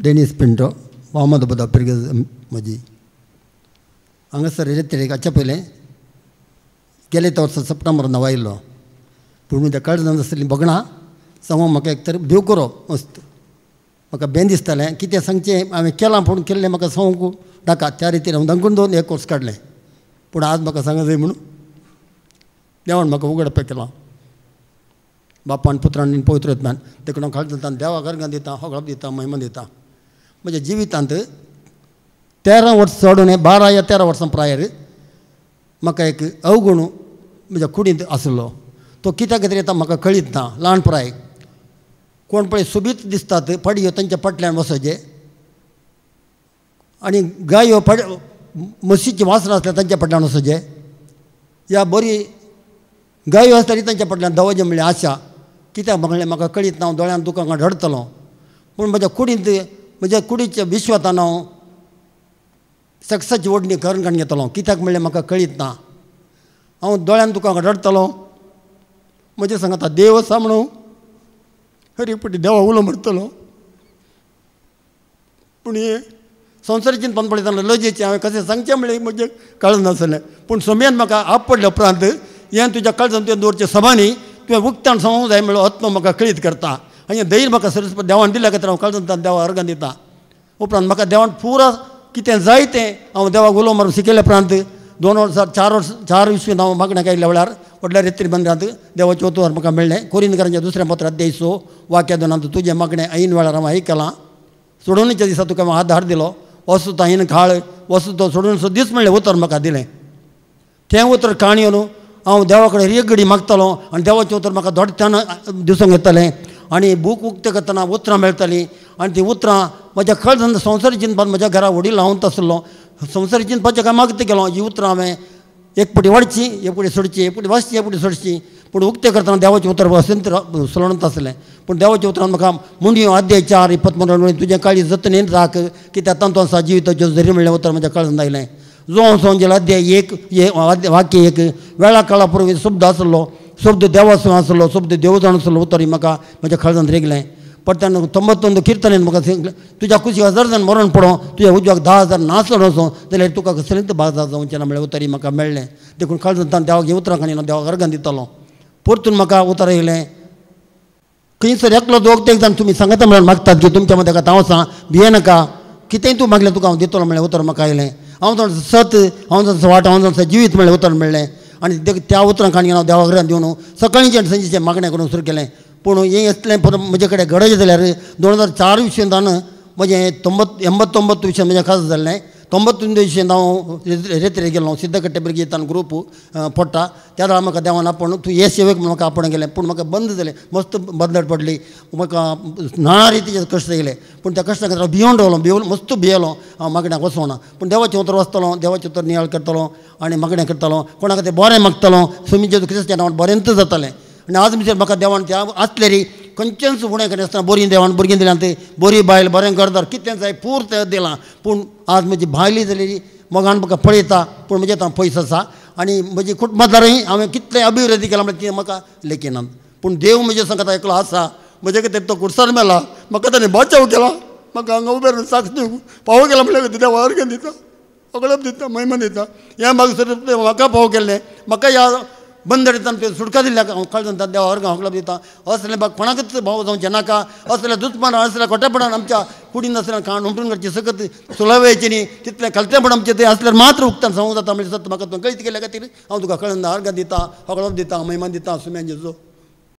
Denis Pinto Ahmedabad पिरगज म्हजी हांगासर रेते हाच्या पयलें गेले त्या वर्सा सप्टेंबर 9 आयिल्लो पूण म्हज्या काळजांत आसली बगणां सांगून म्हाका एक तर भेव करो मस्त म्हाका बेन दिसतालें कितें सांगचें हांवें केलां पूण केल्लें म्हाका सांगूंक नाका त्या रितीन हांव दांगून दोन एक कोर्स काडलें पूण आज म्हाका सांगा जाय म्हणून देवान म्हाका उगडपाक केलां बापान पुत्रान पवित्र आत्म्यान देखून हांव काळजांत देवाक अर्गां दिता होगळप दिता महिमा दिता म्हज्या जिवितांत 13 वर्सां चडून 12 या 13 वर्सां प्रायर म्हाका एक अवगुण म्हज्या कुडींत आसलो तो कित्याक खातीर येता म्हाका कळीत ना ल्हान प्राय कोण पळय सोबीत दिसतात पडयो तांच्या फाटल्यान वचचे आनी गायो म्हशीची वासनां आसल्या तांच्या फाटल्यान वचचे या बरी गायो आसतली तांच्या फाटल्यान दवजे म्हणल्यार आशा कित्याक म्हणलें म्हाका कळीत ना हांव दोळ्यान दुखां रडतलो पूण म्हज्या कुडींत म्हज्या कुडीच्या विश्वासान हांव सक्साची ओडणी करून काडून घेतलो कित्याक म्हणलें म्हाका कळीत ना हांव दोळ्यान दुखां रडतलो म्हजे सांगता देव आसा म्हणून हर एक फावटी देवा उलो म्हणटलो पूण हे संवसाराचीन पान पळयतना लजेचें हांवें कशें सांगचें म्हणलें म्हजें कळना नासलें पूण सोम्यान म्हाका आप पडल्या उपरांत हें तुज्या काळजांत तुवें दवरचें सभानी तुवें उक्तान सांगूंक जाय म्हणलो आत्मा म्हाका कळीत करता आनी धैर्य म्हाका सरस्वती देवान दिल्या खातीर हांव काळजांत देवा अर्गां दिता उपरांत म्हाका देवान पुरा कितें जाय तें हांव देवाक उलो मारून शिकयल्या उपरांत 2 वर्सां 4 विश्वीन हांव मागण्याक आयिल्ल्या वेळार व्हडल्या रेत्री मंदिरांत देवाचें उतर म्हाका मेळ्ळें कोरिंदकारांच्या 2 पत्र अध्याय 6 वाक्या 2 तुजें मागणें ऐन वेळार हांव आयकलां सोडूनच्या दिसा तुका हांवें आधार दिलो वस्तू तो ऐन खाळ वस्तू तो सोडून दीस म्हणलें उतर म्हाका दिलें तें उतर काणयोन हांव देवा कडेन एक घडी मागतलो आनी देवाचें उतर म्हाका दोडच्यान दिसूंक येतालें आनी बूक उक्ते करतना उतरां मेळटालीं आनी तीं उतरां म्हज्या काळजांत संवसारी चिंतपान म्हज्या घरा वडील हांव आसलो संवसारी चिंतपाचें काय मागता केलो ही उतरां हांवें एक फावटी वाडची एक फावटी सोडची एक फावटी वाचची एक फावटी सोडची पूण उक्ते करतना देवाचें उतर वसंत सोलणत आसलें पूण देवाच्या उतरान म्हाका मुंडयो अध्याय 4 23 तुजें काळजी जतनेन राख कित्याक तांतून आसा जिविताचें जरी म्हणलें उतर म्हज्या काळजांत आयलें जो संवसार अध्याय 1 वाक्य 1 वेळा काळा पुर्वी शब्द आसलो शब्द देवाचो आसलो शब्द देव जाण आसलो उतर म्हाका म्हज्या काळजांत रेगलें परत्यान 91 किर्तनेन म्हाका सांगलें तुज्या कुशी 1000 जाण मरण पडो तुज्या उजवाक 10,000 नासलो नसो जाल्यार तुका कसलेंच बाजार जावचें ना म्हणल्यार उतरी म्हाका मेळ्ळें देखून काळजांत देवाक हें उतरां काणी देवाक अर्गां दितालो परतून म्हाका उतर येयलें खंयसर एकलो दोग ते जाण तुमी सांगता म्हणून मागतात की तुमच्या मदें हांव आसा भियेनाका कितेंय तूं मागलें तुका हांव दितलो म्हणलें उतर म्हाका आयलें हांव जाण सत हांव जाण वाट हांव जाण जिवीत म्हणलें उतर मेळ्ळें आनी त्या उतरां काणी हांव देवाक अर्गां दिवन सकाळींचें संजेचें मागणें करून सुरू केलें पूण हें येतलें म्हजे कडेन घडये जाल्यार 2004 विशेंतान म्हजें 89 विशें म्हजें खास जाल्लें 93 विशेंत हांव रेत्रे गेलो सिद्धकट्टे भुरगीं ग्रूप पडटा त्या वेळार म्हाका देवान आपूण तूं हे सेवेक म्हाका आपूण गेलें पूण म्हाका बंद जालें मस्त बंदड पडली म्हाका नाना रितीचे कश्ट येयले पूण त्या कश्टा खातीर हांव भिवून रावलो मस्त भियेलो हांव मागण्याक वचोना पूण देवाचें उतर वचतलो देवाचें उतर नियाळ करतलो आनी मागणें करतलो कोणा खातीर बरें मागतलो स्वामी जेजू क्रिस्ताच्या नांवान बरेंच जातालें आनी आज भितर म्हाका देवान त्या आसलेली खंयचेंच उणें करिनासतना बरी देवान भुरगीं दिल्यां ती बरी बायल बरें घरदार कितें जाय पूर्त दिलां पूण आज म्हजी भायली जालेली मोगान म्हाका पळयता पूण म्हजे आतां पयस आसा आनी म्हजी कुटुंबादारय हांवें कितलें अभिवृद्धी केला म्हणल्यार ती म्हाका लेखिनात पूण देव म्हजे सांगता एकलो आसा म्हजे खातीर तो कुडसार मेला म्हाका ताणें बचाव केला म्हाका हांगा उबे रावन साक्ष फावो केला म्हणल्यार देवा अर्घ दिता अगळप दिता महिमा दिता हें म्हाका म्हाका फावो केल्लें म्हाका ह्या बंदडीतान सुटका दिल्या काळजांत देवा अर्गां हकलप दिता असलें बाग कोणाकच भाव जावचें नाका असलें दुस्मान असल्या खोटेपणान आमच्या कुडीन असलें खाण उमटून करचें सकत सुलावेचें न्ही तितलें खलतेपण आमचें तें असल्यार मात्र उक्तान सांगूंक जाता म्हणजे सत म्हाका तुवें कळीत केल्या खातीर हांव तुका कळना अर्गां दिता हकलप दिता महिमान दिता सुम्यान जेजो